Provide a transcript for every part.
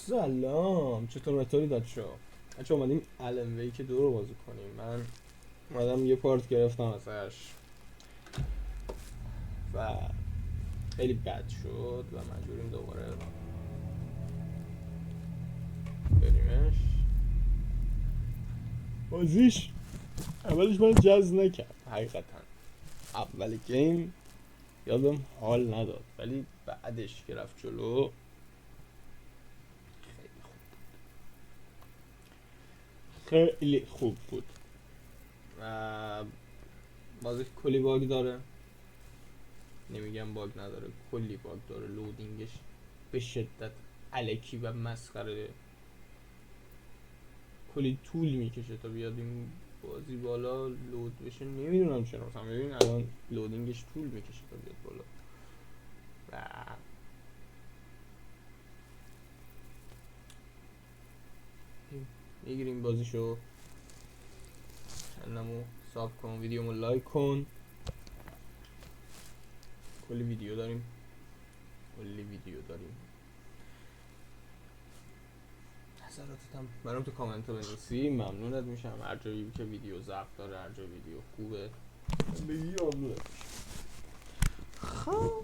سلام، چطور مطوری دادشو؟ بچه اومدیم الان ویک 2 رو بازی کنیم. من اومدم یه پارت گرفتم ازش و خیلی بد شد و مجبوریم دوباره بریمش. بازیش اولش من جذب نکرد حقیقتا، اول گیم یادم حال نداد، ولی بعدش که رفت جلو خیلی خوب بود. بازی کلی باگ داره، نمیگم باگ نداره، کلی باگ داره. لودینگش به شدت الکی و مسخره، کلی طول میکشه تا بیاد این بازی بالا لود بشه. نمیدونم چرا، مثلا ببین الان لودینگش طول میکشه تا بیاد بالا و میگیریم بازیشو. چندمو ساب کن، ویدیومو لایک کن. کلی ویدیو داریم، نظراتتم برام تو کامنت ها بنویسی، ممنونت میشم. هر جایی که ویدیو ضبط داره، هر جای ویدیو خوبه بگی ممنونت میشم. خب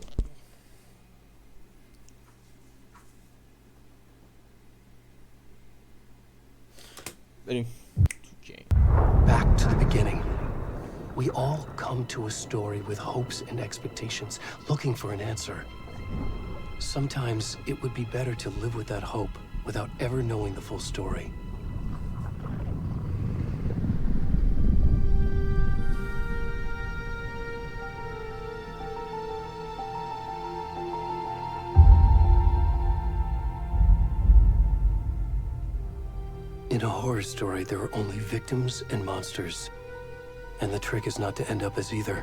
بریم تو گیم. Back to the beginning. We all come to a story with hopes and expectations, looking for an answer. Sometimes it would be better to live with that hope without ever knowing the full story. In a horror story, there are only victims and monsters. And the trick is not to end up as either.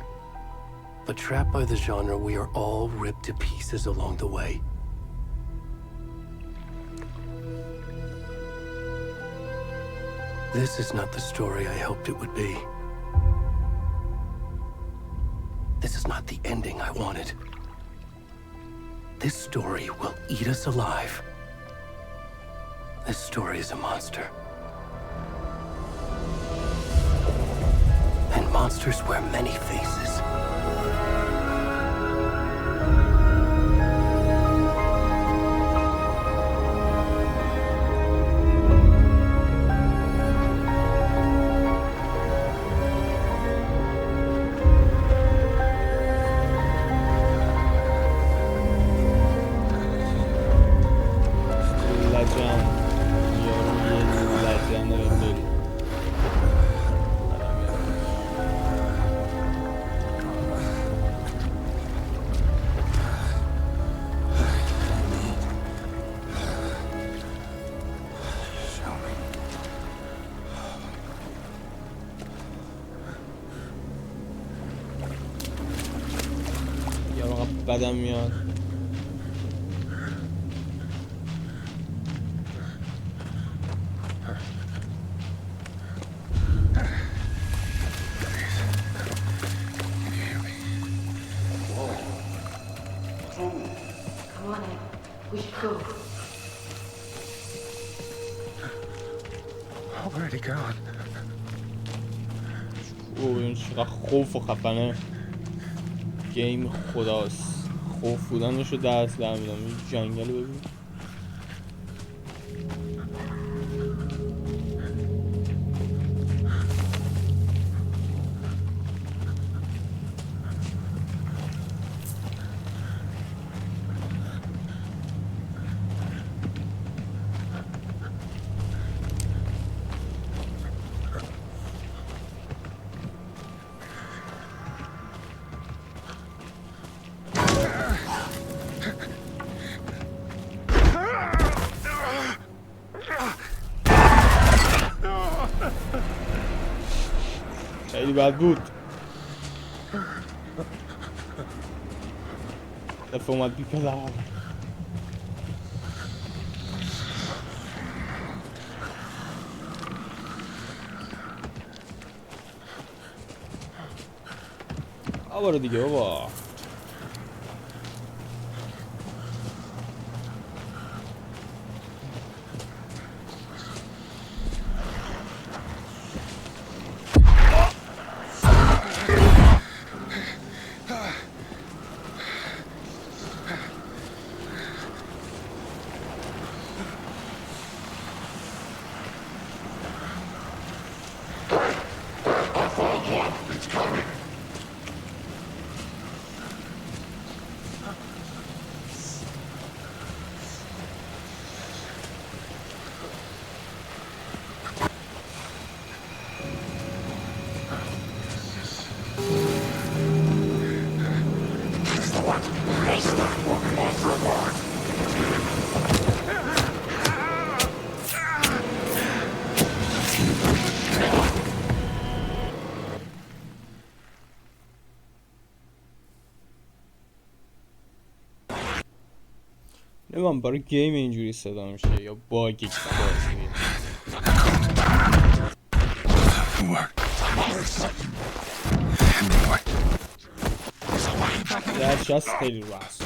But trapped by the genre, we are all ripped to pieces along the way. This is not the story I hoped it would be. This is not the ending I wanted. This story will eat us alive. This story is a monster. And monsters wear many faces. بدم میاد. این چقدر خوف و خفنه. گیم خداست. خوف بودنشو درس در میدم. این جنگل رو ببین. خیلی بد بود. دفعه اومد بی پدر. آبارو دیگه بابا. نمیدونم برای گیم اینجوری صدا میشه یا باگی که بازی. درش هست خیلی راست.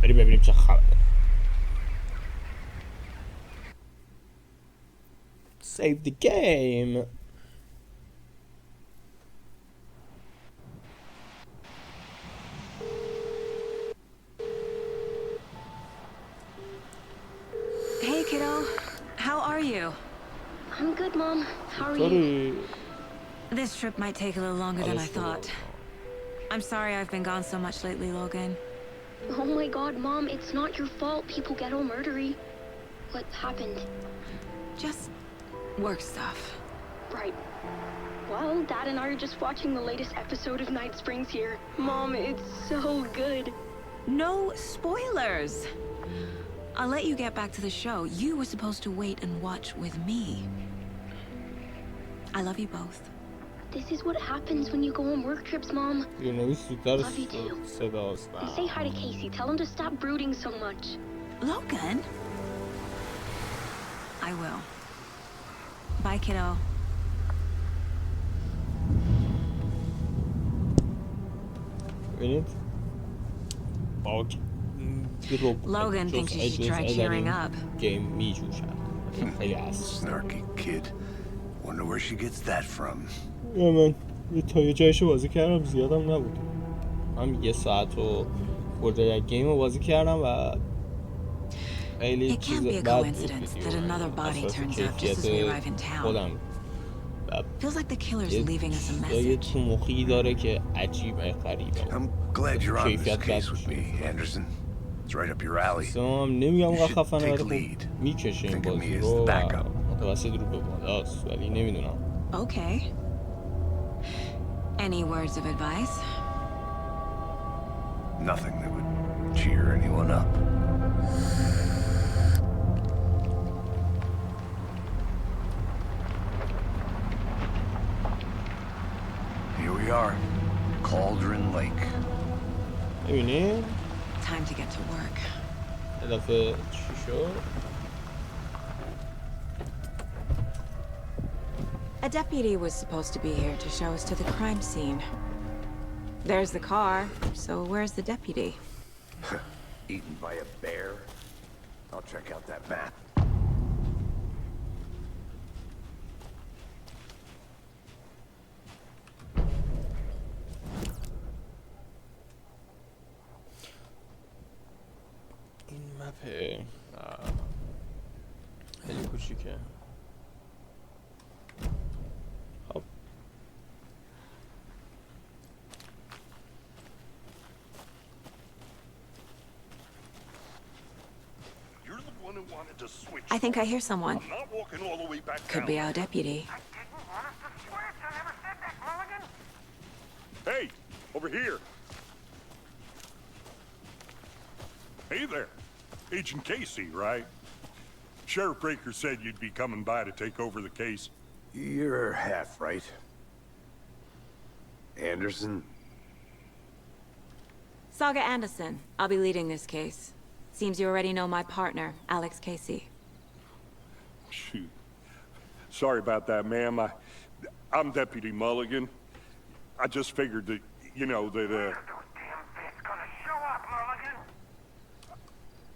بریم ببینیم چه خبره. Save the game. Hey kiddo, how are you? I'm good, Mom. How are you? This trip might take a little longer than I thought. I'm sorry I've been gone so much lately, Logan. Oh my god, Mom, it's not your fault people get all murdery. What happened? Just work stuff. Right. Well, Dad and I are just watching the latest episode of Night Springs here. Mom, it's so good. No spoilers! I'll let you get back to the show. You were supposed to wait and watch with me. I love you both. This is what happens when you go on work trips, Mom. Love you too. And say hi to Casey. Tell him to stop brooding so much. Logan? I will. Bye, kiddo. Logan thinks you should try cheering up. Game میجوشد. خیلی هست. Snarky kid. Wonder where she gets that from. من تا یه جایشو بازی کردم زیادم نبود. من 1 ساعت و خورده یک گیم رو بازی کردم و خیلی چیز بد خودم یه تو مخی داره که عجیبه غریبه. I'm glad you're on this case with me, Anderson. It's right up your alley. نمیگم اونقدر خفنه ولی میکشه این بازی رو و متوسط رو به بالاست ولی نمیدونم. Okay. Any words of advice? Nothing that would cheer anyone up. Here we are, Cauldron Lake. ببینیم Time to get to work. یه دفعه چی شد؟ A deputy was supposed to be here to show us to the crime scene. There's the car, so where's the deputy? Eaten by a bear? I'll check out that map. این مپه خیلی کوچیکه. خب I think I hear someone. Could be our deputy. Hey, over here. Hey there. Agent Casey, right? Sheriff Breaker said you'd be coming by to take over the case. You're half right. Anderson? Saga Anderson. I'll be leading this case. Seems you already know my partner, Alex Casey. Shoot. Sorry about that, ma'am. I'm Deputy Mulligan. I just figured that, you know, that, Those damn fists gonna show up, Mulligan.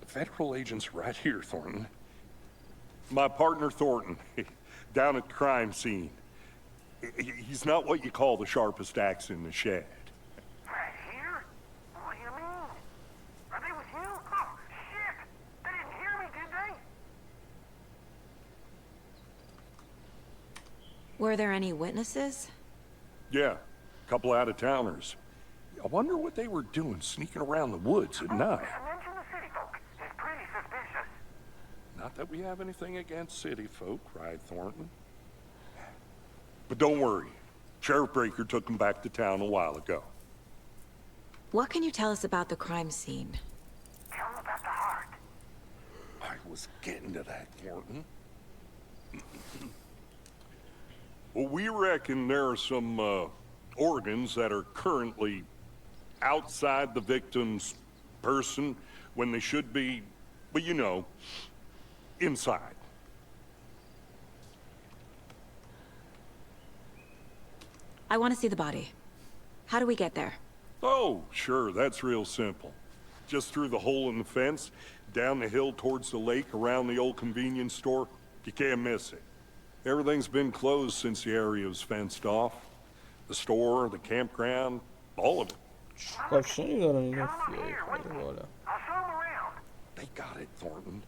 Federal agents right here, Thornton. My partner, Thornton, down at the crime scene. He's not what you call the sharpest axe in the shed. Right here? What do you mean? Are they with you? Oh, shit! They didn't hear me, did they? Were there any witnesses? Yeah, a couple out-of-towners. I wonder what they were doing sneaking around the woods at night. Mention the city folk. It's pretty suspicious. Not that we have anything against city folk, cried Thornton. But don't worry. Sheriff Breaker took them back to town a while ago. What can you tell us about the crime scene? Tell them about the heart. I was getting to that, Thornton. Well, we reckon there are some organs that are currently outside the victim's person when they should be, well, you know, inside. I want to see the body. How do we get there? Oh, sure, that's real simple. Just through the hole in the fence, down the hill towards the lake, around the old convenience store. You can't miss it. Everything's been closed since the area was fenced off. The store, the campground, all of it. کاپشنی دارن اینا Tell them I'm فیه here. Wait خیلی me. بالا. I'll show them around. They got it, Thornton.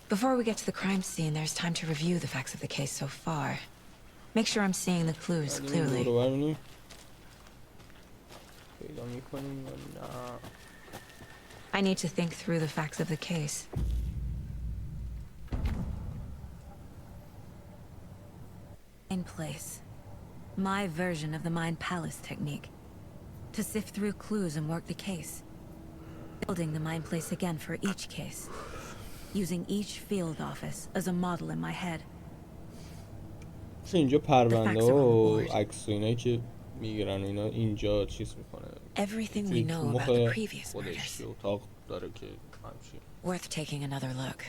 Before we get to the crime scene, there's time to review the facts of the case so far. Make sure I'm seeing the clues بعد این clearly. دورو برمونیم پیدا میکنیم یا نه I need to think through the facts of the case. In place. My version of the Mind Palace technique. To sift through clues and work the case. Building the Mind Place again for each case. Using each field office as a model in my head. اینجا پرونده و عکس و اینایی که میگیرن اینا اینجا چیز میکنه Everything we know about the previous خودش murders. اتاق داره که همچین Worth taking another look.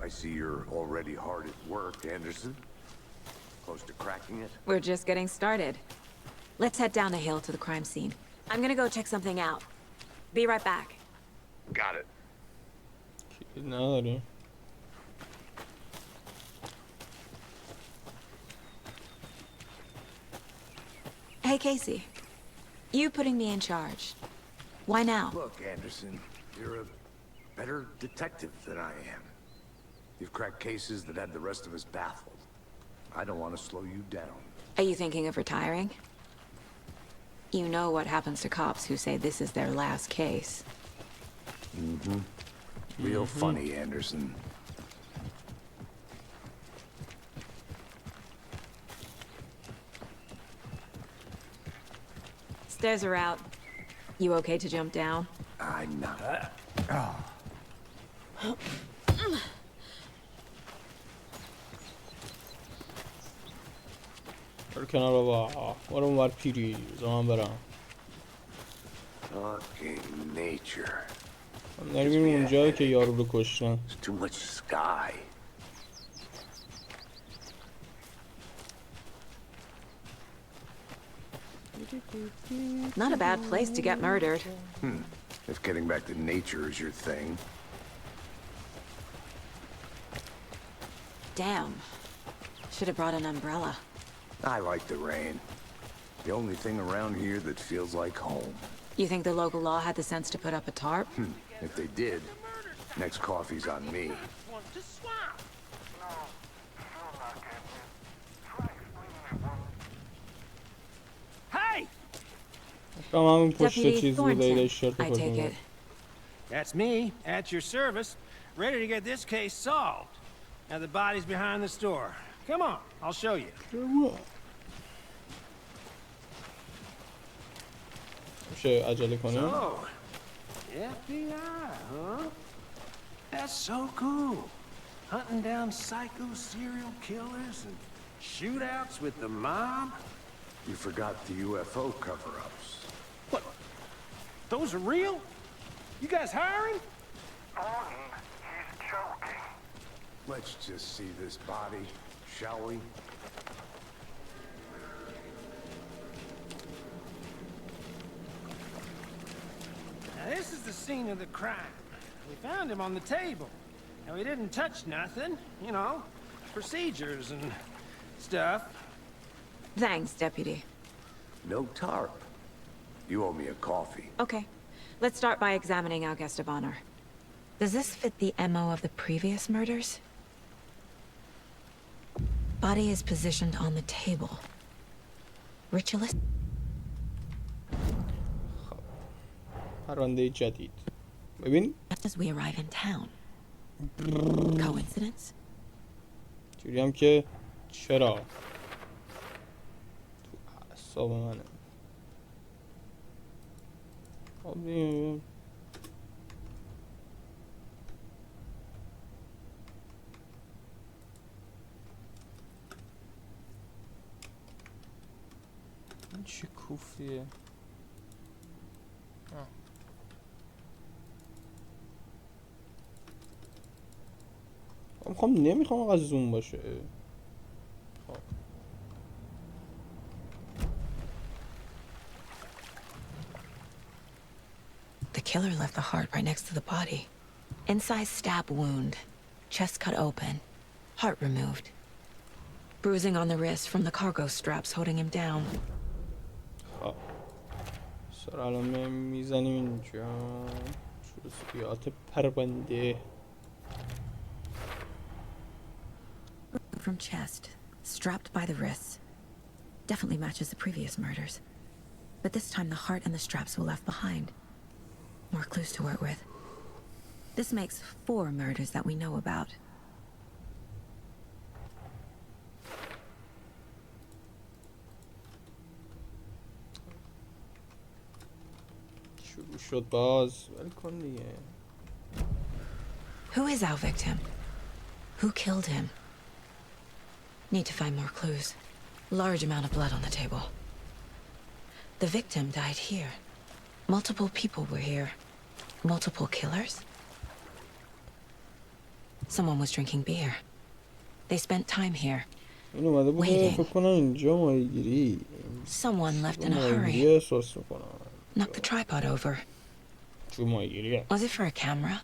I see you're already hard at work, Anderson. Close to cracking it? We're just getting started. Let's head down the hill to the crime scene. I'm gonna go check something out. Be right back. Got it. نداریم Hey, Casey. You putting me in charge. Why now? Look, Anderson, you're a better detective than I am. You've cracked cases that had the rest of us baffled. I don't want to slow you down. Are you thinking of retiring? You know what happens to cops who say this is their last case. Real funny, Anderson. Stairs are out. You okay to jump down? I'm not. برو کنار بابا برو اونور پیری زمان برم Fucking nature. نریم اونجا که یارو رو کشتن There's too much sky. Not a bad place to get murdered. If getting back to nature is your thing. Damn. Should have brought an umbrella. I like the rain. The only thing around here that feels like home. You think the local law had the sense to put up a tarp? If they did, next coffee's on me. Hey! هم همون پشت Deputy چیز بود ایده شرط Thornton, I take it. That's me, at your service, ready to get this case solved. Now the body's behind the store. Come on, I'll show you. میشه عجله کنیم Oh, FBI, huh? That's so cool. hunting down psycho serial killers and shootouts with the mob. You forgot the UFO cover-ups. What? Those are real? You guys hiring? Bonnie, he's joking. Let's just see this body, shall we? Now, this is the scene of the crime. We found him on the table. And we didn't touch nothing, you know, procedures and stuff. Thanks, Deputy. No tarp. You owe me a coffee. Okay. Let's start by examining our guest of honor. Does this fit the MO of the previous murders? Body is positioned on the table. Ritualist. پرونده جدید. ببین. As we arrive in town. Coincidence? جوری هم که چرا؟ تو اعصاب منه. خب این چه کوفیه؟ نمیخوام از زوم باشه. خب The killer left the heart right next to the body. Inside stab wound, chest cut open, heart removed. Bruising on the wrist from the cargo straps holding him down. خب سر الان میزنیم اینجا جزئیات پرونده. From chest, strapped by the wrists. Definitely matches the previous murders. But this time the heart and the straps were left behind. More clues to work with. This makes 4 murders that we know about. شروع شد باز. ولکن دیگه. Who is our victim? Who killed him? Need to find more clues. Large amount of blood on the table. The victim died here. Multiple people were here. Multiple killers? Someone was drinking beer. They spent time here. Waiting. Someone left in a hurry. Knocked the tripod over. Was it for a camera?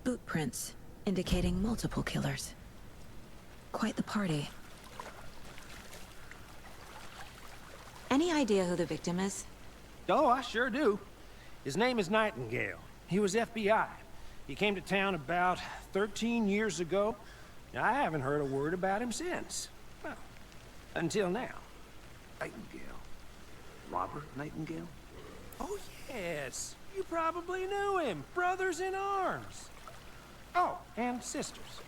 Boot prints indicating multiple killers. Quite the party. Any idea who the victim is? Oh, I sure do. His name is Nightingale. He was FBI. He came to town about 13 years ago. I haven't heard a word about him since. Well, until now. Nightingale? Robert Nightingale? Oh, yes. You probably knew him. Brothers in arms. Oh, and sisters.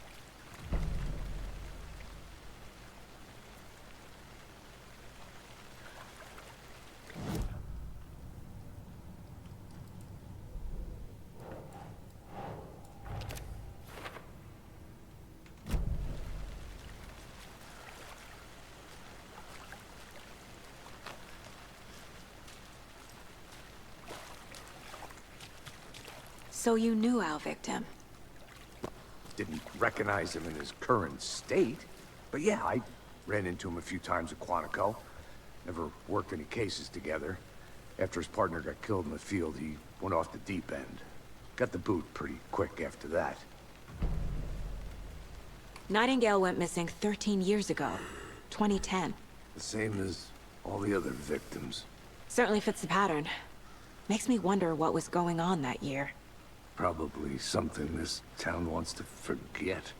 So you knew our victim? Didn't recognize him in his current state. But yeah, I ran into him a few times at Quantico. Never worked any cases together. After his partner got killed in the field, he went off the deep end. Got the boot pretty quick after that. Nightingale went missing 13 years ago. 2010. The same as all the other victims. Certainly fits the pattern. Makes me wonder what was going on that year. Probably something this town wants to forget.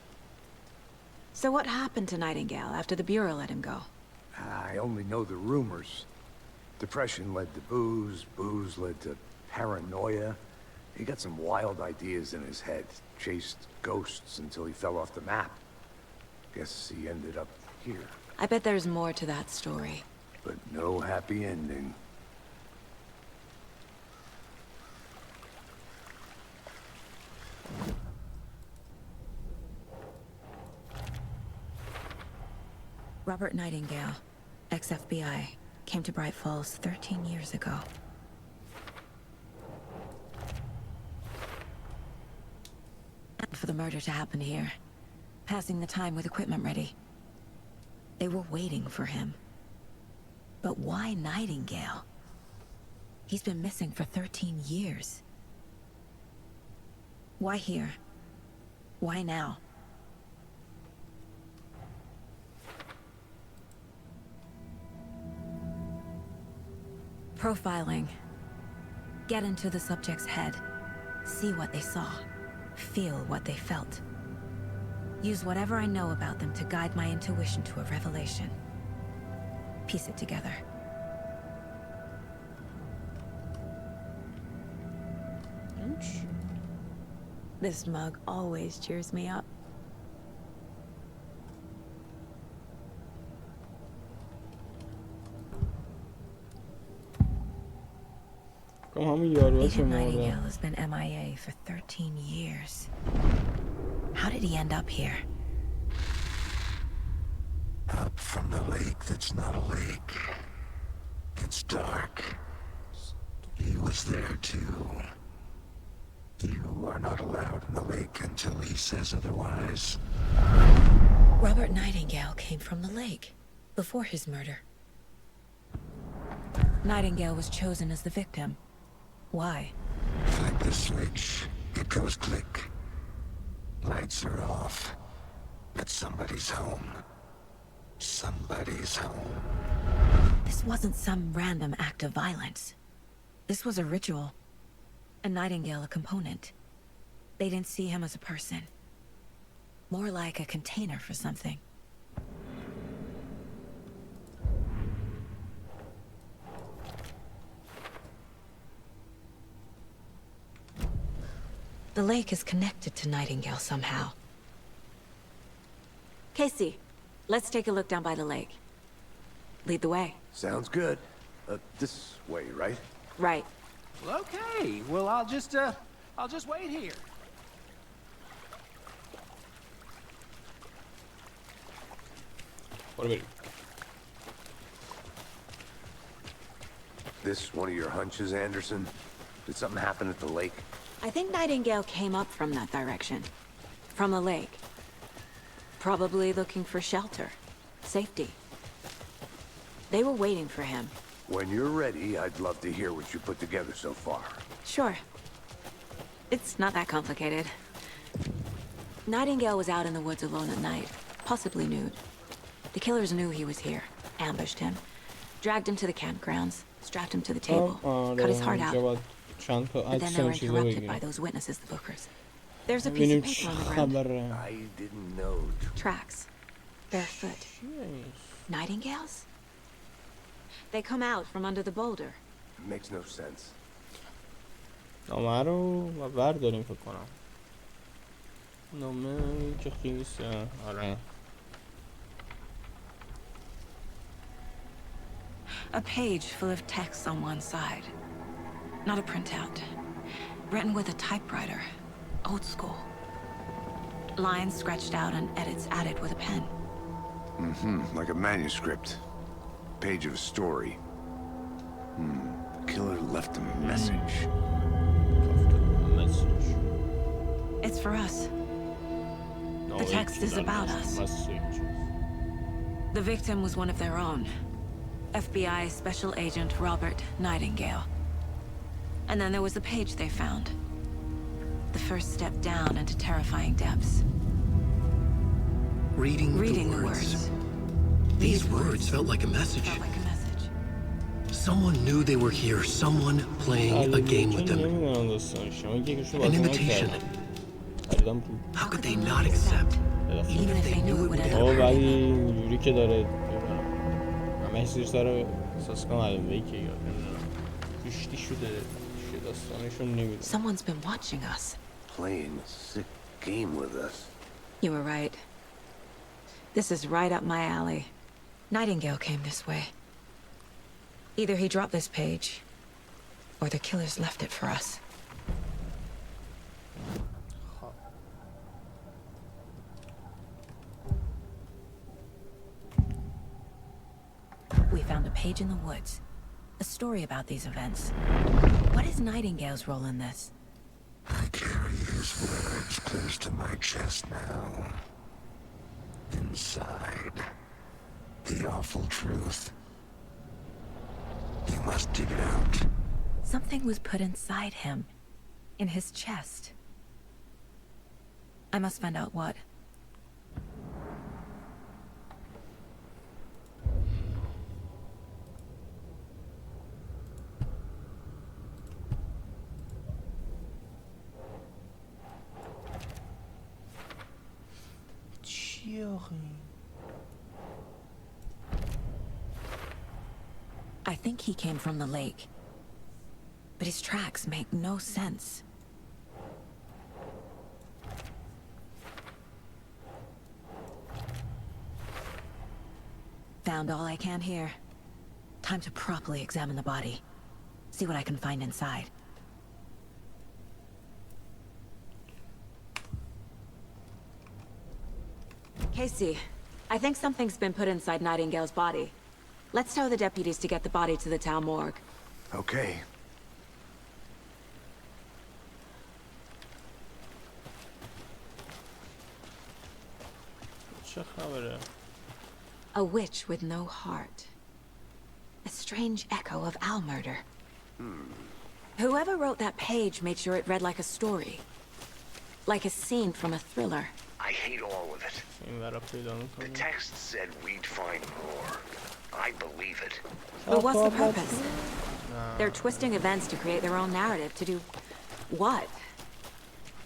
So what happened to Nightingale after the Bureau let him go? I only know the rumors. Depression led to booze, booze led to paranoia. He got some wild ideas in his head, chased ghosts until he fell off the map. Guess he ended up here. I bet there's more to that story. But no happy ending. Robert Nightingale, ex-FBI, came to Bright Falls 13 years ago. For the murder to happen here, passing the time with equipment ready. They were waiting for him. But why Nightingale? He's been missing for 13 years. Why here? Why now? Profiling. Get into the subject's head. See what they saw. Feel what they felt. Use whatever I know about them to guide my intuition to a revelation. Piece it together. This mug always cheers me up. Agent Nightingale has been MIA for 13 years. How did he end up here? Up from the lake that's not a lake. It's dark. He was there too. You are not allowed in the lake until he says otherwise. Robert Nightingale came from the lake before his murder. Nightingale was chosen as the victim. Why? Flip the switch. It goes click. Lights are off. But somebody's home. Somebody's home. This wasn't some random act of violence. This was a ritual. And Nightingale a component. They didn't see him as a person. More like a container for something. The lake is connected to Nightingale somehow. Casey, let's take a look down by the lake. Lead the way. Sounds good. This way, right? Right. Well, okay. Well, I'll just wait here. What about This one of your hunches, Anderson? Did something happen at the lake? I think Nightingale came up from that direction. From the lake. Probably looking for shelter. Safety. They were waiting for him. When you're ready, I'd love to hear what you put together so far. Sure. It's not that complicated. Nightingale was out in the woods alone at night, possibly nude. The killers knew he was here, ambushed him, dragged him to the campgrounds, strapped him to the table, cut his heart out. But then they were interrupted by those witnesses, the bookers. There's a piece of paper on the ground. I didn't know. Tracks. Barefoot. Nightingales? They come out from under the boulder. Makes no sense. نامه رو برداریم فکر کنم. نامه که خیلیه. آره. A page full of text on one side. Not a printout. Written with a typewriter. Old school. Lines scratched out and edits added with a pen. Like a manuscript. Page of a story. Killer left a message. It's for us. The text is about us. The victim was one of their own. FBI Special Agent Robert Nightingale. And then there was the page they found. The first step down into terrifying depths. Reading the words. These words felt like a message. Someone knew they were here. Someone playing a game with them. An invitation. How could they not accept? Even if they knew it would end up hurting them. Someone's been watching us. Playing a sick game with us. You were right. This is right up my alley. Nightingale came this way. Either he dropped this page, or the killers left it for us. We found a page in the woods. A story about these events. What is Nightingale's role in this? I carry his words close to my chest now. Inside, the awful truth. You must dig it out. Something was put inside him. In his chest. I must find out what. I think he came from the lake. But his tracks make no sense. Found all I can here. Time to properly examine the body. See what I can find inside. Casey, I think something's been put inside Nightingale's body. Let's tell the deputies to get the body to the town morgue. Okay. A witch with no heart. A strange echo of Al murder. Whoever wrote that page made sure it read like a story. Like a scene from a thriller. I hate all of it. The text said we'd find more. I believe it. But what's the purpose? They're twisting events to create their own narrative. To do what?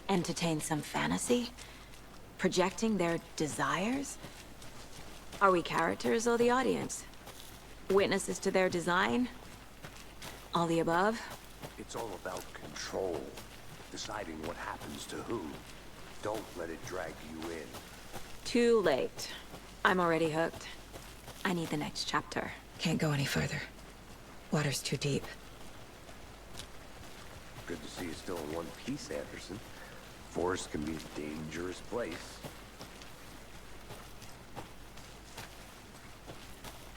Entertain some fantasy? Projecting their desires? Are we characters or the audience? Witnesses to their design? All the above? It's all about control. Deciding what happens to who. Don't let it drag you in. Too late. I'm already hooked. I need the next chapter. Can't go any further. Water's too deep. Good to see you still in one piece, Anderson. Forest can be a dangerous place.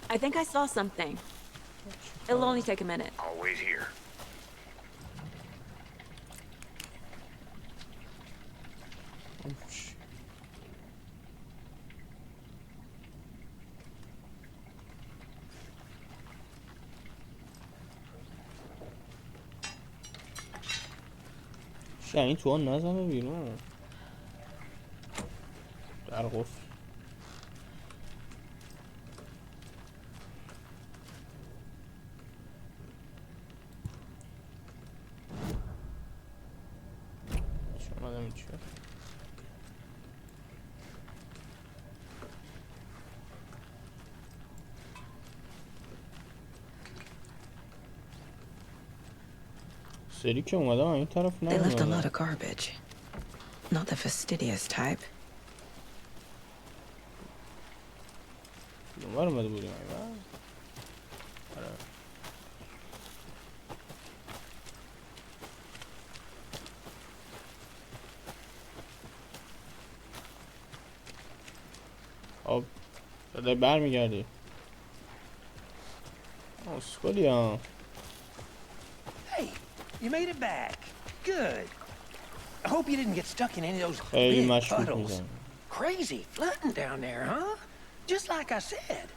I think I saw something. It'll only take a minute. I'll wait here. این تو آن نزنه بیرون در قفل چون آدم این چیه سری که اومدم این طرف They left a lot نمیدونم of garbage. Not the fastidious type. اونور اومده بودیم این خب داده برمیگردی اسکولی ها Hey, you made it back. Good. I hope you didn't get stuck in any of those خیلی big مشکوک puddles. میزن Crazy flooding down there, huh? Just like I said.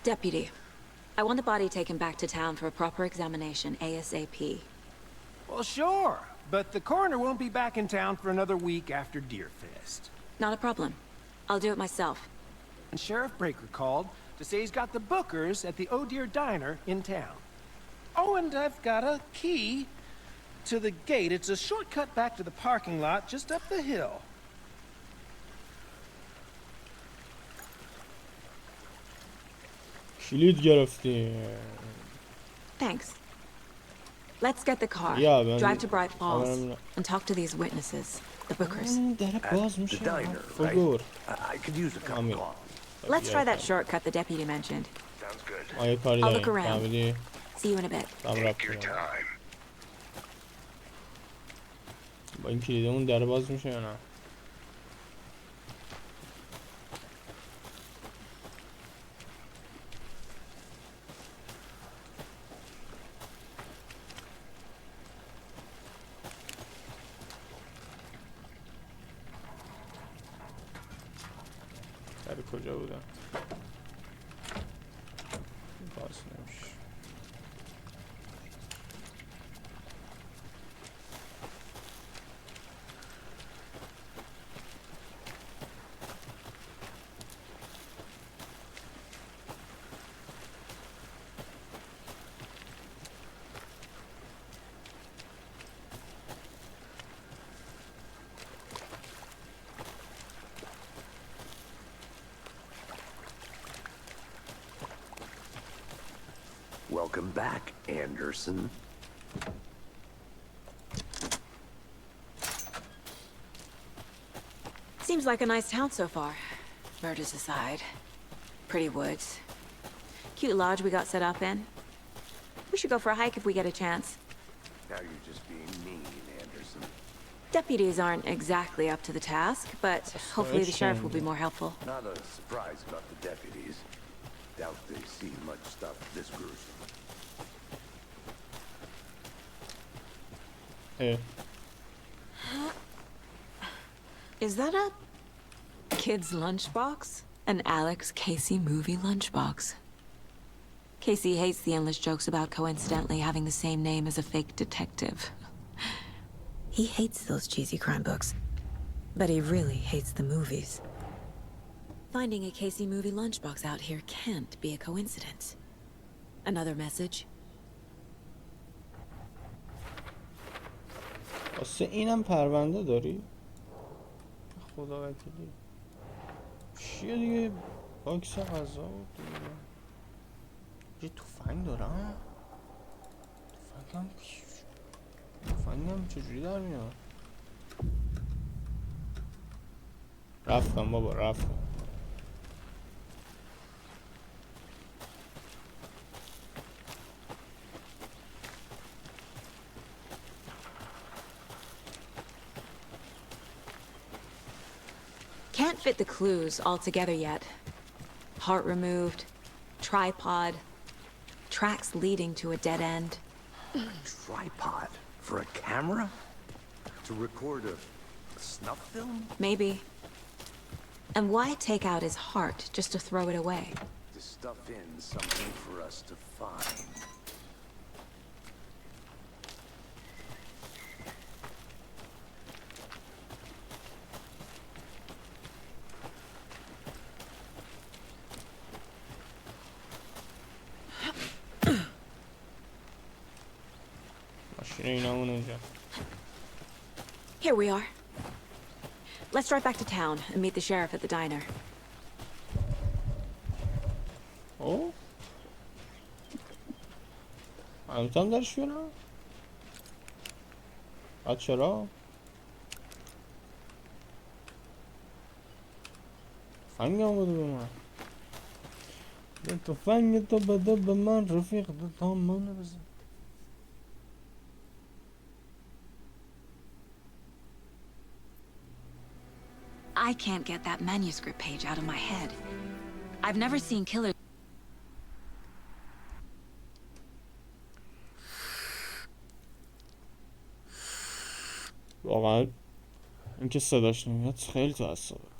Deputy, I want the body taken back to town for a proper examination ASAP. Well, sure. But the coroner won't be back in town for another week after Deerfest. Not a problem. I'll do it myself. And Sheriff Breaker called to say he's got the Bookers at the Oh Dear Diner in town. Oh, and I've got a key to the gate. It's a shortcut back to the parking lot just up the hill. کلید گرفتی Thanks. Let's get the car. Yeah, man. Drive to Bright Falls and talk to these witnesses. the Bookers. The diner, right? I could use a cup of coffee. Let's try that shortcut the deputy mentioned. Sounds good. I'll look around. See you in a bit. Take your time. با این کلیده اون در باز میشه یا نه؟ در کجا بودم؟ باز نمیشه. Welcome back, Anderson. Seems like a nice town so far. Murders aside. Pretty woods. Cute lodge we got set up in. We should go for a hike if we get a chance. Now you're just being mean, Anderson. Deputies aren't exactly up to the task, but hopefully the sheriff will be more helpful. Not a surprise about the deputies. Doubt they've seen much stuff this gruesome. Hey. Is that a kid's lunchbox? An Alex Casey movie lunchbox. Casey hates the endless jokes about coincidentally having the same name as a fake detective. He hates those cheesy crime books, but he really hates the movies. Finding a Casey movie lunchbox out here can't be a coincidence. Another message? واسه اینم پرونده داری؟ خدا وکیلی چیه دیگه؟ باکس غذا دیگه یه تفنگ دارم؟ تفنگم چجوری در میاد؟ رفتم بابا رفتم Can't fit the clues all together yet. Heart removed, tripod, tracks leading to a dead end. Tripod? For a camera? To record a snuff film? Maybe. And why take out his heart just to throw it away? To stuff in something for us to find. Here we are. Let's drive back to town and meet the sheriff at the diner. Oh? الان درش بیارم؟ بعد چرا؟ تفنگم بده به من تفنگ تو بده به من رفیق تا منو بزن I can't get that manuscript page out of my head. I've never seen killers. واقعا اینکه صداش نمیاد خیلی تعصبه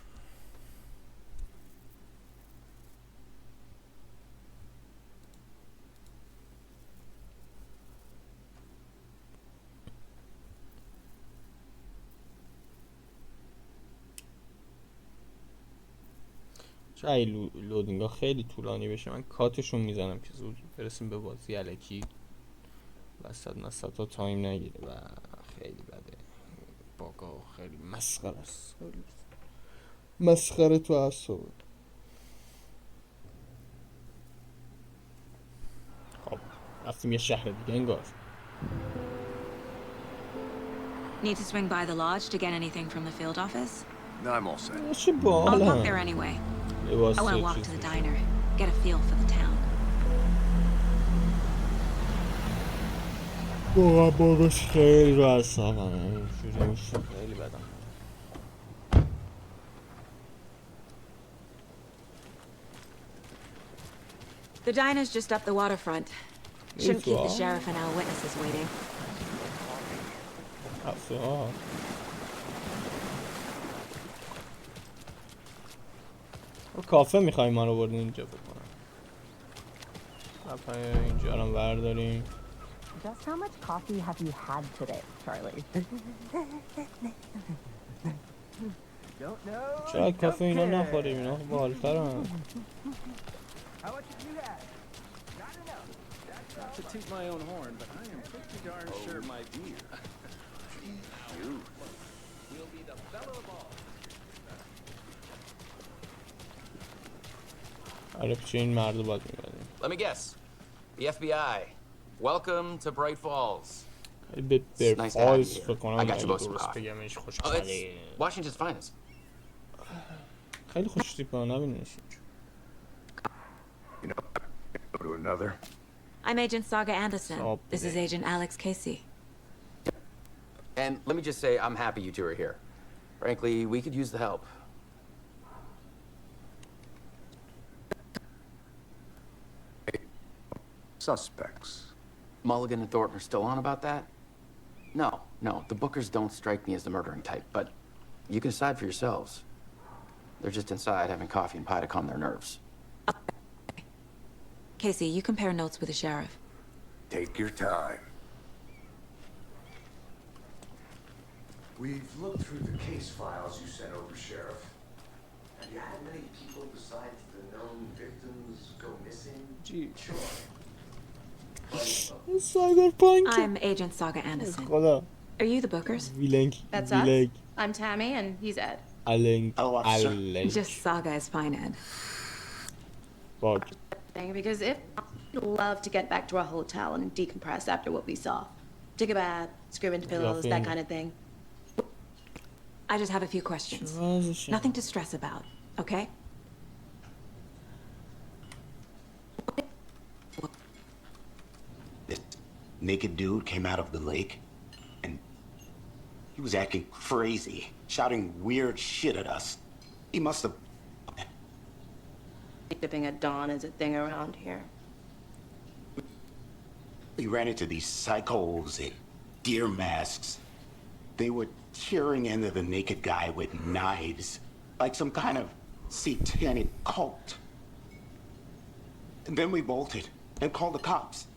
چه لودینگ ها خیلی طولانی بشه من کاتشون میزنم که زود برسیم به بازی الکی وسط نسط ها تایم نگیره و خیلی بده باگا خیلی مسخره است مسخره تو اعصابه خب رفتیم یه شهر دیگه انگار Need to swing by the lodge to get anything from the field office? No, I'm all set. I'll walk there anyway. I want to walk to the diner, get a feel for the town. باش خیلی رو اعصابم اینجوری میشه خیلی بدم. The diner's just up the waterfront. Shouldn't keep the sheriff and our witnesses waiting. کافه میخوایم ما رو بردین اینجا بکنم. اینجا رو برداریم. Just how much coffee have you had today, Charlie? Don't know. چرا کافه اینا نخوریم؟ اینا بالترن. How much have you had? Not enough. Not to toot my own horn, but I am pretty darn sure my beer. You will be the belle of all. آره پیش این مرد باید میبادیم. Let me guess. The FBI. Welcome to Bright Falls. به برفالز فکر کنم درست بگمش خوشحاله. Washington's finest. خیلی خوش تیپه نبینیش. You know, go to another. I'm Agent Saga Anderson. This is Agent Alex Casey. And let me just say, I'm happy you two are here. Frankly, we could use the help. Suspects. Mulligan and Thornton are still on about that? No, the Bookers don't strike me as the murdering type, but you can decide for yourselves. They're just inside having coffee and pie to calm their nerves. Casey, you compare notes with the sheriff. Take your time. We've looked through the case files you sent over, Sheriff. Have you had many people besides the known victims go missing? Gee. Sure. Cyberpunk. I'm Agent Saga Anderson. Are you the Bookers? That's us. I'm Tammy, and he's Ed. Alan. Just Saga is fine, Ed. Because if we'd love to get back to our hotel and decompress after what we saw. Take a bath, scream into pillows, that kind of thing. I just have a few questions. Nothing to stress about, okay? This naked dude came out of the lake, and he was acting crazy, shouting weird shit at us. He must have... Dipping at dawn is a thing around here. We ran into these psychos in deer masks. They were tearing into the naked guy with knives, like some kind of satanic cult. And then we bolted and called the cops.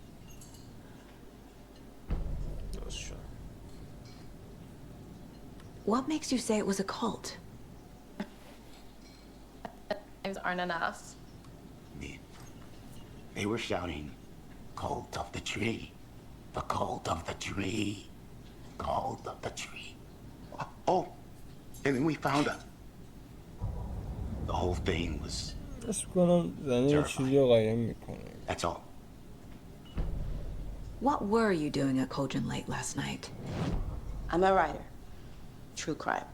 What makes you say it was a cult? Names aren't enough. They were shouting, "Cult of the tree, the cult of the tree, cult of the tree." Oh, and then we found her. The whole thing was terrifying. That's all. What were you doing at Cogent Lake last night? I'm a writer. True crime.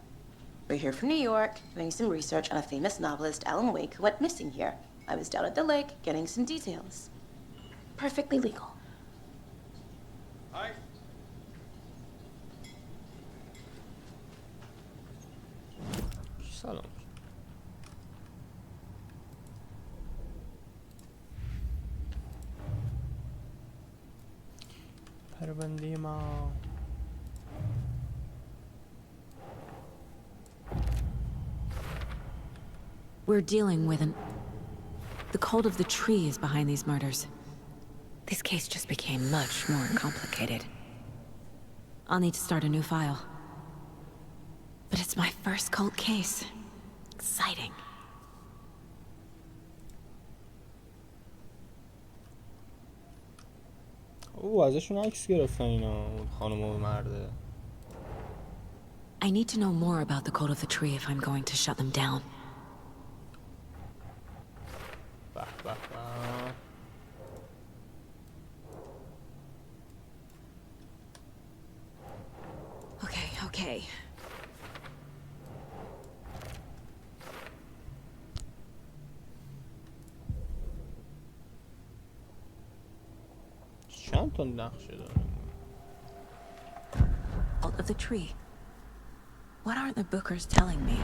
We're here from New York, doing some research on a famous novelist, Alan Wake, who went missing here. I was down at the lake, getting some details. Perfectly legal. Hi. سلام. پرونده ما. We're dealing with the cult of the tree is behind these murders. This case just became much more complicated. I'll need to start a new file. But it's my first cult case. Exciting. ازشون عکس گرفتن اینا خانم و مرده. I need to know more about the cult of the tree if I'm going to shut them down. Okay. چند تا نقشه داره؟ Cult of the tree. What aren't the Bookers telling me?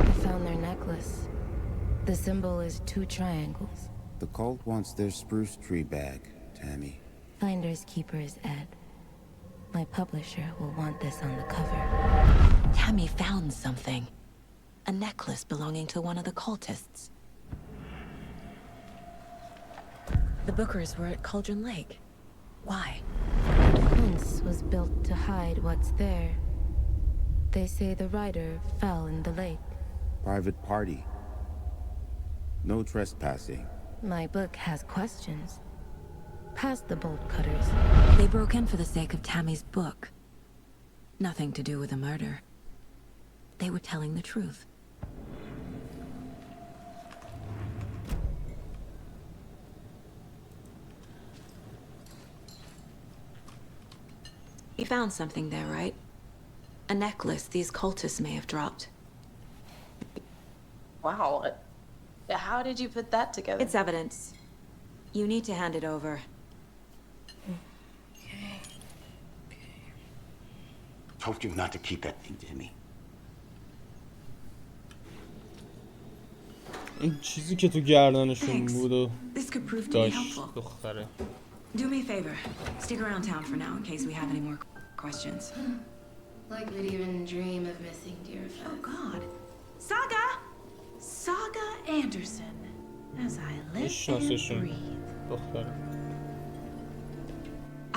I found their necklace. The symbol is 2 triangles. The cult wants their spruce tree back, Tammy. Finders keepers, Ed. My publisher will want this on the cover. Tammy found something. A necklace belonging to one of the cultists. The Bookers were at Cauldron Lake. Why? The fence was built to hide what's there. They say the rider fell in the lake. Private party. No trespassing. My book has questions. Past the bolt cutters. They broke in for the sake of Tammy's book. Nothing to do with the murder. They were telling the truth. You found something there, right? A necklace these cultists may have dropped. Wow. How did you put that together? It's evidence. You need to hand it over. Told you not to keep that thing, Tammy. این چیزی که تو گردنشون بود و This could prove to be داشت helpful. دختره. Do me a favor. Stick around town for now in case we have any more questions. Like we'd even dream of missing dear friends. Oh God. Saga! Saga Anderson. As I live and breathe. دختره.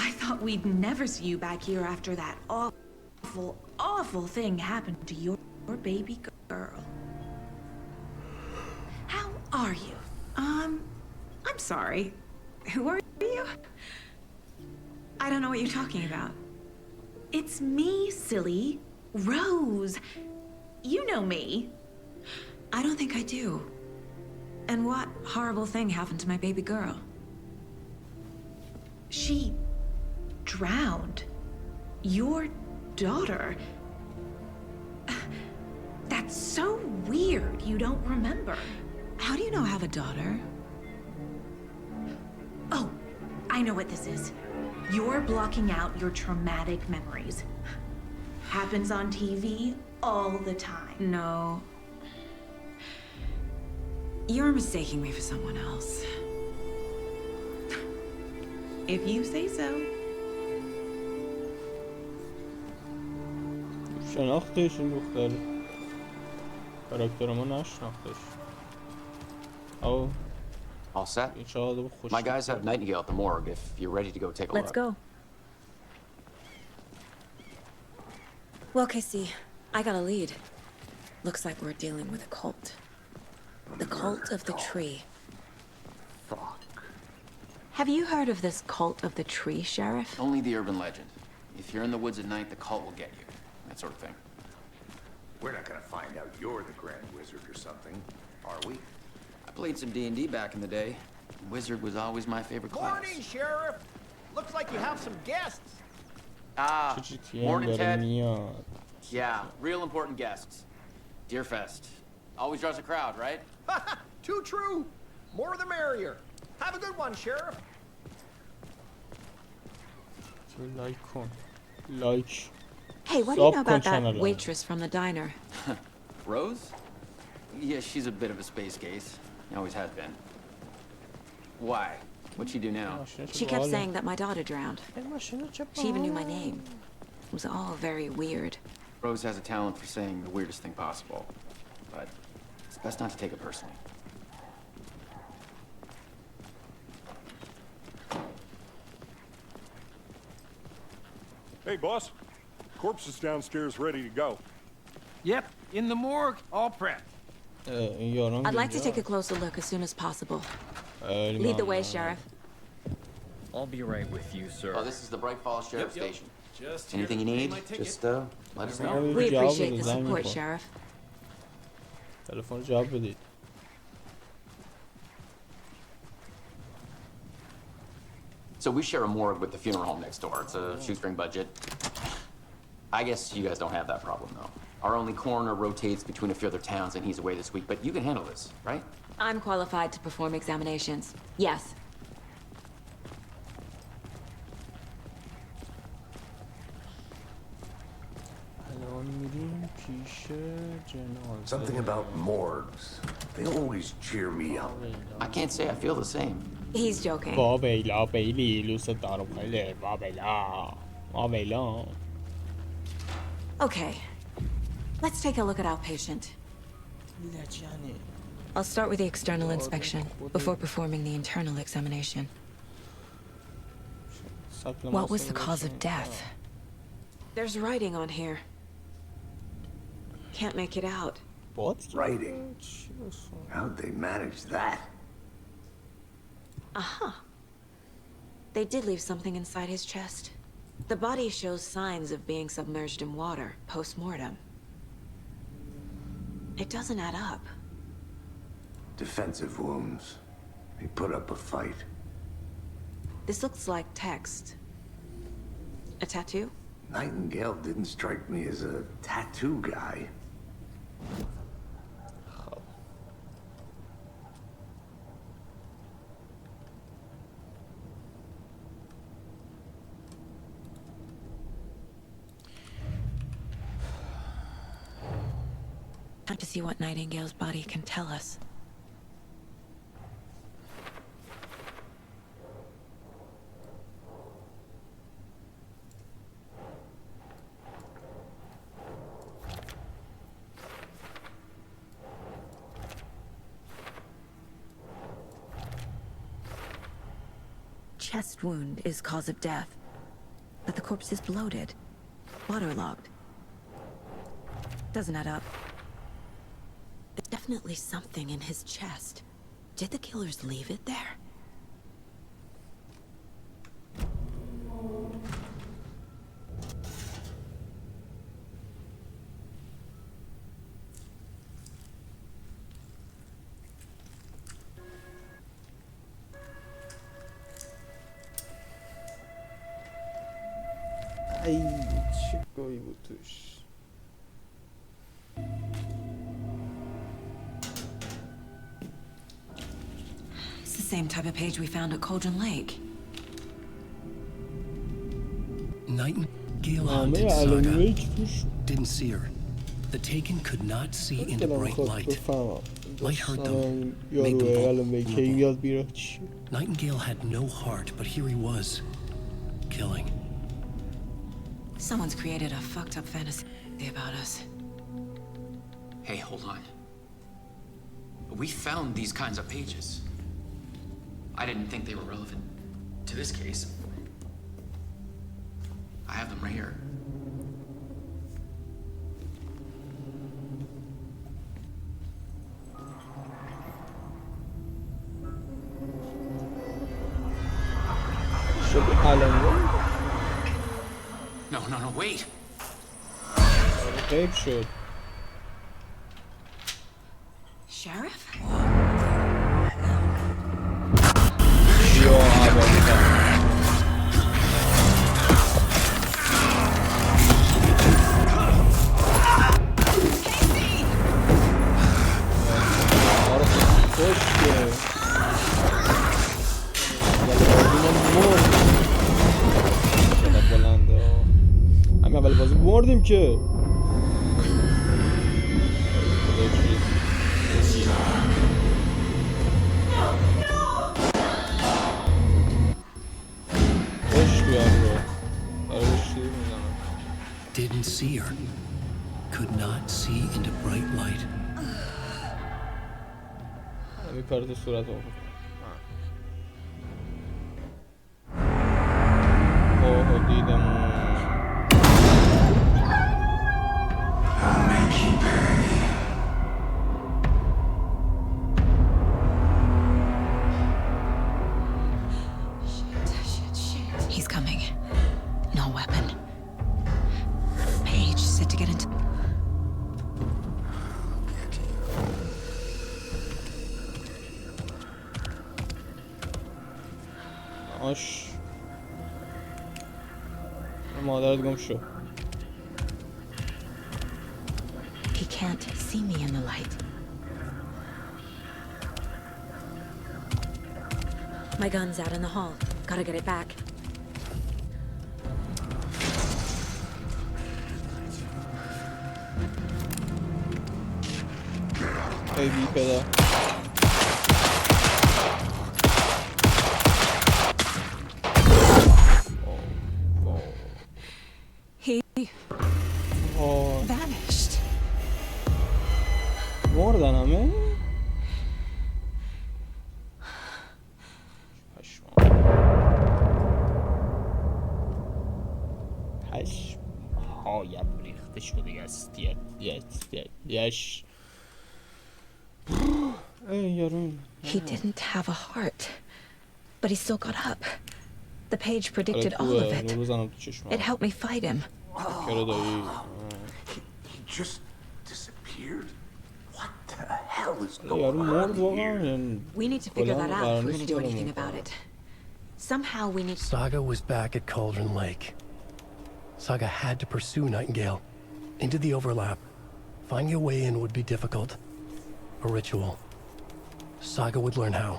I thought we'd never see you back here after that awful, awful thing happened to your baby girl. How are you? I'm sorry. Who are you? I don't know what you're talking about. It's me, silly. Rose. You know me. I don't think I do. And what horrible thing happened to my baby girl? She drowned. Your daughter. That's so weird you don't remember. How do you know I have a daughter? Oh, I know what this is. You're blocking out your traumatic memories. Happens on TV all the time. No. You're mistaking me for someone else. If you say so. شناختش این دختره. کاراکتر ما نشناختش. Oh. All set? My guys have Nightingale at the morgue if you're ready to go take a look. Let's go. Well, Casey, I got a lead. Looks like we're dealing with a cult. The cult of the tree. Fuck. Have you heard of this cult of the tree, Sheriff? Only the urban legend. If you're in the woods at night, the cult will get you. That sort of thing. We're not gonna find out you're the Grand Wizard or something, are we? I played some D&D back in the day. Wizard was always my favorite class. Morning, Sheriff! Looks like you have some guests. Ah, morning, Ted. Yeah, real important guests. Deerfest. Always draws a crowd, right? Too true. More the merrier. Have a good one, Sheriff. Like. Hey, what do you know about that waitress from the diner? Rose? Yeah, she's a bit of a space case. Always has been. Why? What'd she do now? She kept saying that my daughter drowned. She even knew my name. It was all very weird. Rose has a talent for saying the weirdest thing possible. But it's best not to take it personally. Hey, boss. Corpse is downstairs ready to go. Yep, in the morgue, all prepped. I'd like to take a closer look as soon as possible. Lead the way, Sheriff. I'll be right with you, sir. Oh, this is the Bright Falls Sheriff Station. Just anything you need, just let us know. We appreciate the support, Sheriff. تلفن جواب بدید. So we share a morgue with the funeral home next door. It's a shoestring budget. I guess you guys don't have that problem, though. Our only coroner rotates between a few other towns, and he's away this week, but you can handle this, right? I'm qualified to perform examinations. Yes. Something about morgues. They always cheer me up. I can't say I feel the same. He's joking. بابیلا بیلی لوس دارم خیلی بابیلا. Okay. Let's take a look at our patient. I'll start with the external inspection before performing the internal examination. What was the cause of death? There's writing on here. Can't make it out. What? Writing? How'd they manage that? Uh-huh. They did leave something inside his chest. The body shows signs of being submerged in water post-mortem. It doesn't add up. Defensive wounds. He put up a fight. This looks like text. A tattoo? Nightingale didn't strike me as a tattoo guy. Time to see what Nightingale's body can tell us. Chest wound is cause of death, but the corpse is bloated, waterlogged. Doesn't add up. There's definitely something in his chest. Did the killers leave it there? ای چه گویی بود توش. It's the same type of page we found at Cauldron Lake. Nightingale haunted saga. Didn't see her. The Taken could not see into bright light. Light hurt them, made them vulnerable. Nightingale had no heart, but here he was, killing. Someone's created a fucked up fantasy about us. Hey, hold on. We found these kinds of pages. I didn't think they were relevant to this case. I have them right here. Should be Alan Wakellبازی. No, wait. غیب شد. Sheriff? اول بازی مردیم که Didn't see her. Could not see into bright light. همین پارت صورت اوه دیدم. He's coming. No weapon. Paige said to get into... مادرت گم شو. he can't see me in the light. My gun's out in the hall. Gotta get it back. خیلی پدر. He vanished. مردن همه؟ پشمهایم ریخته شده است. He didn't have a heart, but he still got up. The page predicted all of it. It helped me fight him. He just disappeared? What the hell is going on? We need to figure that out if we're gonna do anything about it. Somehow we need... Saga was back at Cauldron Lake. Saga had to pursue Nightingale into the overlap. Finding a way in would be difficult. A ritual. Saga would learn how.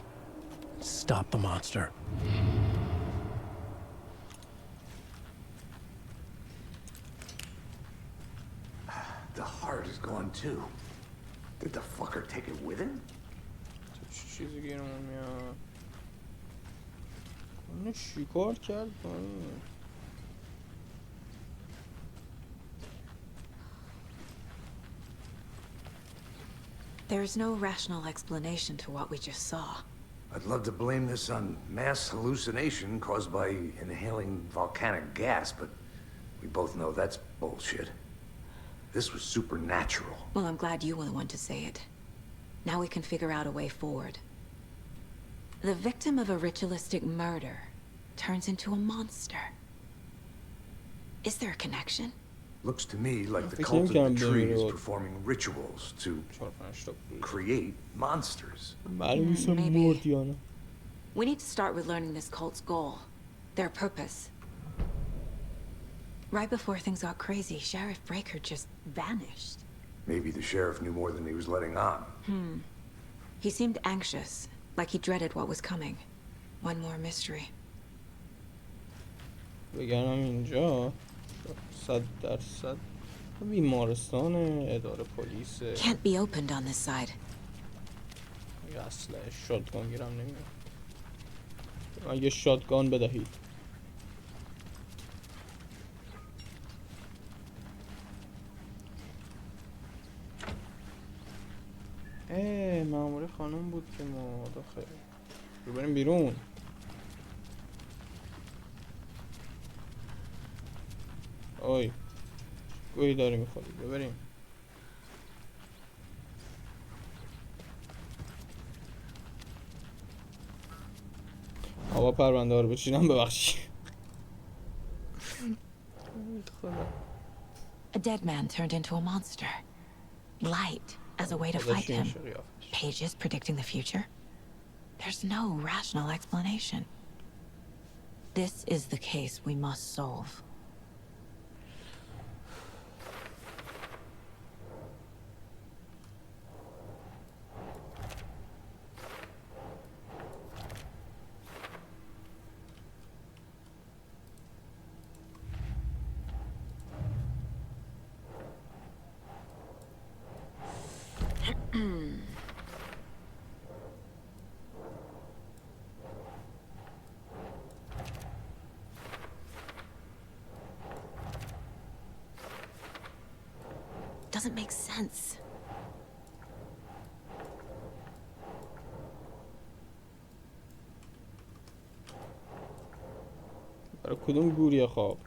Stop the monster. The heart is gone too. Did the fucker take it with him? چیزی گیرم میاد. اینو شکار کرد پایین. There's no rational explanation to what we just saw. I'd love to blame this on mass hallucination caused by inhaling volcanic gas, but we both know that's bullshit. This was supernatural. Well, I'm glad you were the one to say it. Now we can figure out a way forward. The victim of a ritualistic murder turns into a monster. Is there a connection? Looks to me like the cult of the tree is performing rituals to create monsters. Maybe. We need to start with learning this cult's goal, their purpose. Right before things got crazy, Sheriff Breaker just vanished. Maybe the sheriff knew more than he was letting on. He seemed anxious, like he dreaded what was coming. One more mystery. بگم اینجا 100% بیمارستان اداره پلیس. Can't be opened on this side. یه اسلحه شاتگان گیرم نمیاد. من یه شاتگان بدهید. مامور خانم بود که ما داخل. بریم بیرون. اوی گویی داری میخوری ببریم. هوا پرونده ها رو بچینم ببخشی. A dead man turned into a monster. Light as a way to fight him. Pages predicting the future. There's no rational explanation. This is the case we must solve. Doesn't make sense. برای کدوم گوریه خواب؟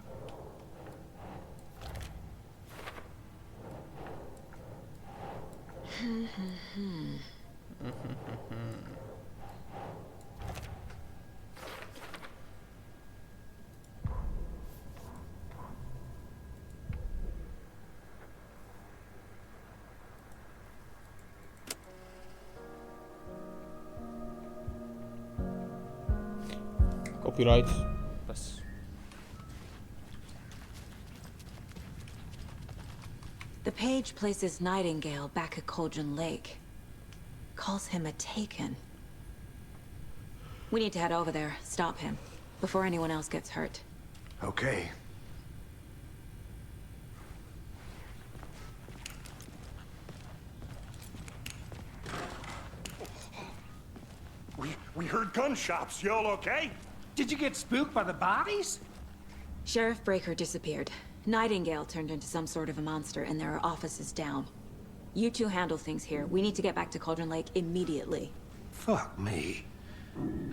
کپی رایت بس. The page places Nightingale back at Cauldron Lake. Calls him a taken. We need to head over there, stop him, before anyone else gets hurt. Okay. We heard gunshots. Y'all okay? Did you get spooked by the bodies? Sheriff Breaker disappeared. Nightingale turned into some sort of a monster, and there are offices down. You two handle things here. We need to get back to Cauldron Lake immediately. Fuck me.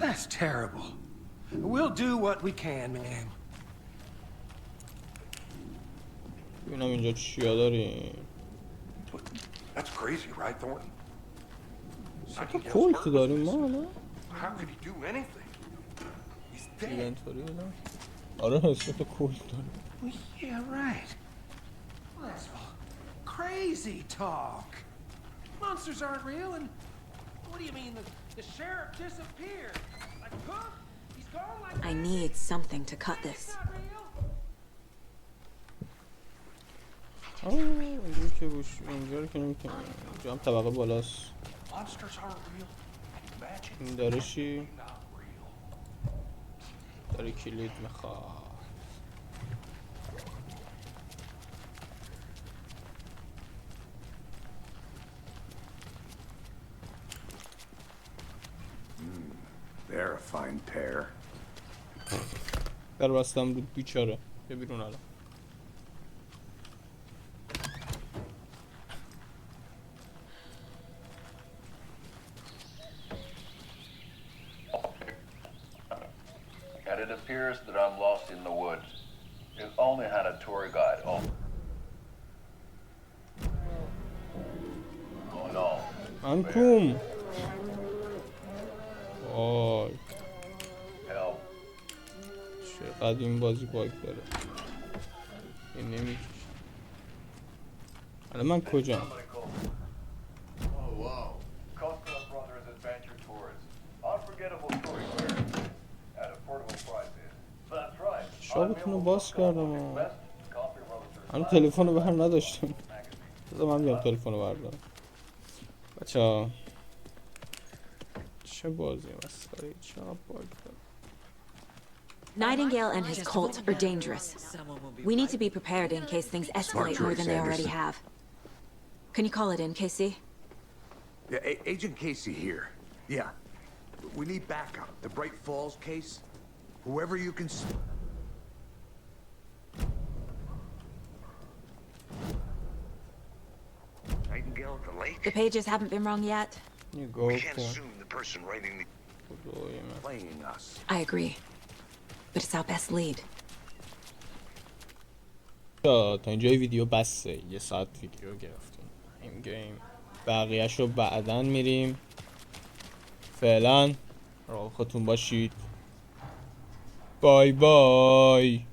That's terrible. We'll do what we can, man. ببینم اینجا چیا داریم. That's crazy, right, Thornton? کلت داریم ما نه؟ How could he do anything? He's dead. اینطوری نه؟ آره سه تا کلت داریم. Well, yeah, right. Well, that's all crazy talk. Monsters aren't real, and what do you mean the sheriff disappeared? Like, huh? He's gone like I need something to cut this. اینجوری که بوش اینجا رو که نمیتونم اینجا هم طبقه بالاست. این داره چی؟ داره کلید میخواد. They're a fine pair. در بستم رو بیچاره. بیا بیرون الان. And it appears that I'm lost in the woods. You only had a tour guide. Oh no. انتوم. وای. چقدر این بازی باگ داره. این نمیکشه. الان من کجام؟ شابتون رو باز کردم. من تلفن رو بر نداشتم. بذار من بیام تلفن رو بردارم. بچه‌ها چه بازی مسخره چه باگ داره. Nightingale and his cult are dangerous. We need to be prepared in case things escalate more than they already have. Can you call it in, Casey? Yeah, Agent Casey here. Yeah. We need backup. The Bright Falls case. Whoever you can... Nightingale at the lake? The pages haven't been wrong yet. You go We can't assume the person writing the... playing us. I agree. But it's our best lead. تا اینجای ویدیو بسه. یه ساعت ویدیو گرفتیم. این گیم بقیه‌شو بعداً میریم. فعلا راحت خودتون باشید. بای بای.